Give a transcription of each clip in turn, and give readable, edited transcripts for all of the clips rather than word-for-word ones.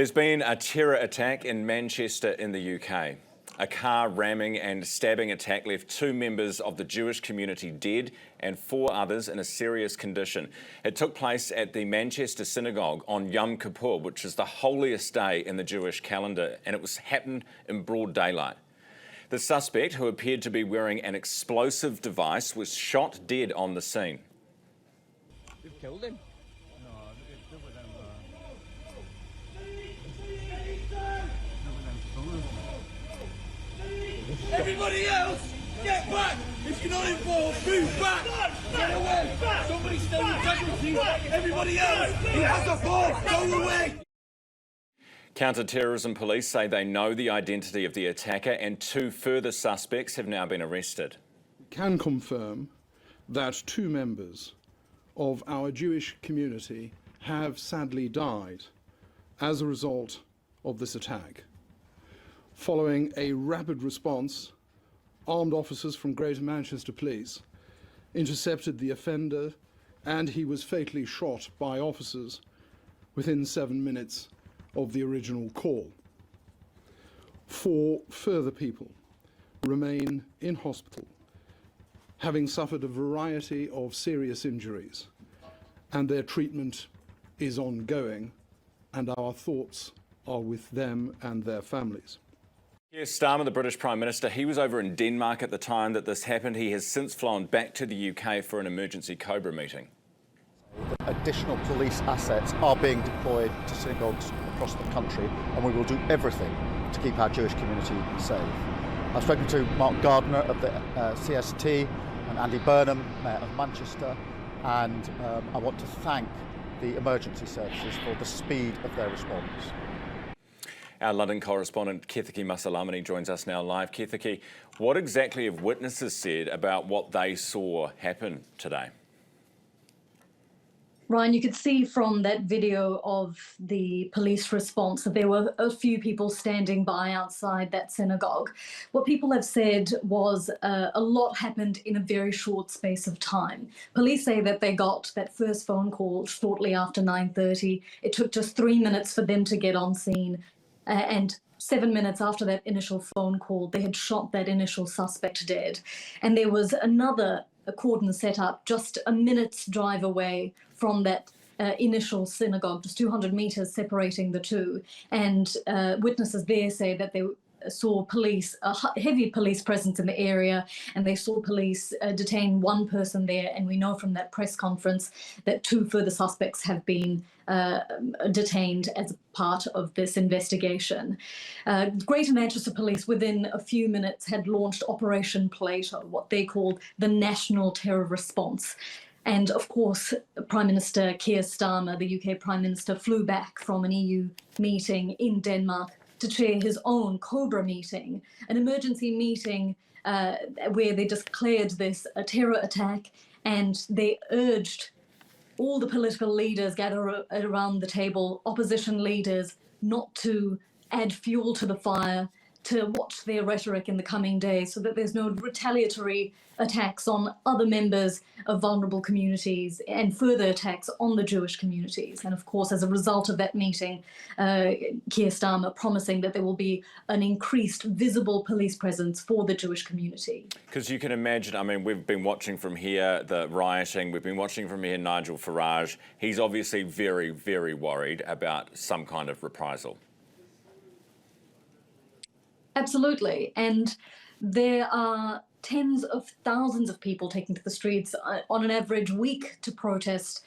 There's been a terror attack in Manchester in the UK. A car ramming and stabbing attack left 2 members of the Jewish community dead and 4 others in a serious condition. It took place at the Manchester synagogue on Yom Kippur, which is the holiest day in the Jewish calendar, and it happened in broad daylight. The suspect, who appeared to be wearing an explosive device, was shot dead on the scene. You've killed him? Everybody else, get back! If you're not involved, move back! Get away! Somebody stay with casualties! Everybody else, he has a ball! Go away! Counter-terrorism police say they know the identity of the attacker, and 2 further suspects have now been arrested. We can confirm that 2 members of our Jewish community have sadly died as a result of this attack. Following a rapid response, armed officers from Greater Manchester Police intercepted the offender, and he was fatally shot by officers within 7 minutes of the original call. 4 further people remain in hospital, having suffered a variety of serious injuries, and their treatment is ongoing, and our thoughts are with them and their families. Keir Starmer, the British Prime Minister, he was over in Denmark at the time that this happened. He has since flown back to the UK for an emergency COBRA meeting. Additional police assets are being deployed to synagogues across the country, and we will do everything to keep our Jewish community safe. I've spoken to Mark Gardner of the CST and Andy Burnham, Mayor of Manchester, and I want to thank the emergency services for the speed of their response. Our London correspondent Kethaki Masilamani joins us now live. Kethaki, what exactly have witnesses said about what they saw happen today? Ryan, you could see from that video of the police response that there were a few people standing by outside that synagogue. What people have said was a lot happened in a very short space of time. Police say that they got that first phone call shortly after 9:30. It took just 3 minutes for them to get on scene. And 7 minutes after that initial phone call, they had shot that initial suspect dead. And there was another cordon set up just a minute's drive away from that initial synagogue, just 200 meters separating the two. And witnesses there say that they saw police, a heavy police presence in the area, and they saw police detain 1 person there. And we know from that press conference that 2 further suspects have been detained as part of this investigation. Greater Manchester Police, within a few minutes, had launched Operation Plato, what they called the National Terror Response. And of course, Prime Minister Keir Starmer, the UK Prime Minister, flew back from an EU meeting in Denmark to chair his own COBRA meeting, an emergency meeting where they declared this a terror attack, and they urged all the political leaders gathered around the table, opposition leaders, not to add fuel to the fire, to watch their rhetoric in the coming days so that there's no retaliatory attacks on other members of vulnerable communities and further attacks on the Jewish communities. And of course, as a result of that meeting, Keir Starmer promising that there will be an increased visible police presence for the Jewish community. Because you can imagine, I mean, we've been watching from here the rioting, we've been watching from here Nigel Farage. He's obviously very, very worried about some kind of reprisal. Absolutely. And there are tens of thousands of people taking to the streets on an average week to protest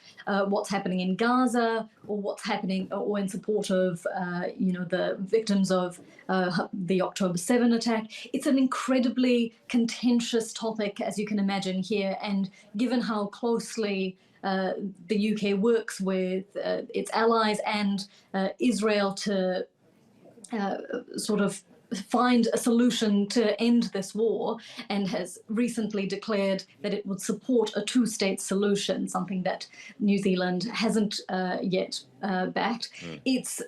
what's happening in Gaza, or what's happening, or in support of, the victims of the October 7 attack. It's an incredibly contentious topic, as you can imagine here. And given how closely the UK works with its allies and Israel to sort of find a solution to end this war, and has recently declared that it would support a 2-state solution, something that New Zealand hasn't yet backed. It's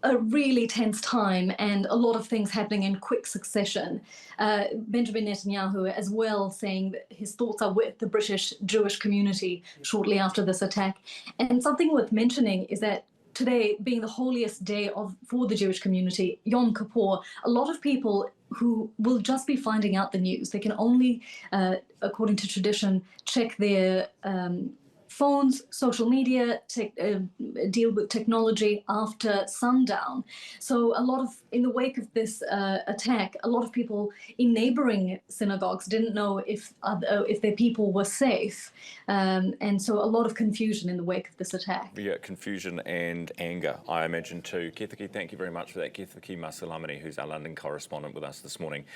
a really tense time, and a lot of things happening in quick succession. Benjamin Netanyahu as well saying that his thoughts are with the British Jewish community shortly after this attack. And something worth mentioning is that today being the holiest day for the Jewish community, Yom Kippur, a lot of people who will just be finding out the news. They can only, according to tradition, check their phones, social media, deal with technology after sundown. So in the wake of this attack, a lot of people in neighboring synagogues didn't know if their people were safe. And so a lot of confusion in the wake of this attack. Yeah, confusion and anger, I imagine too. Kethaki, thank you very much for that. Kethaki Masilamani, who's our London correspondent with us this morning.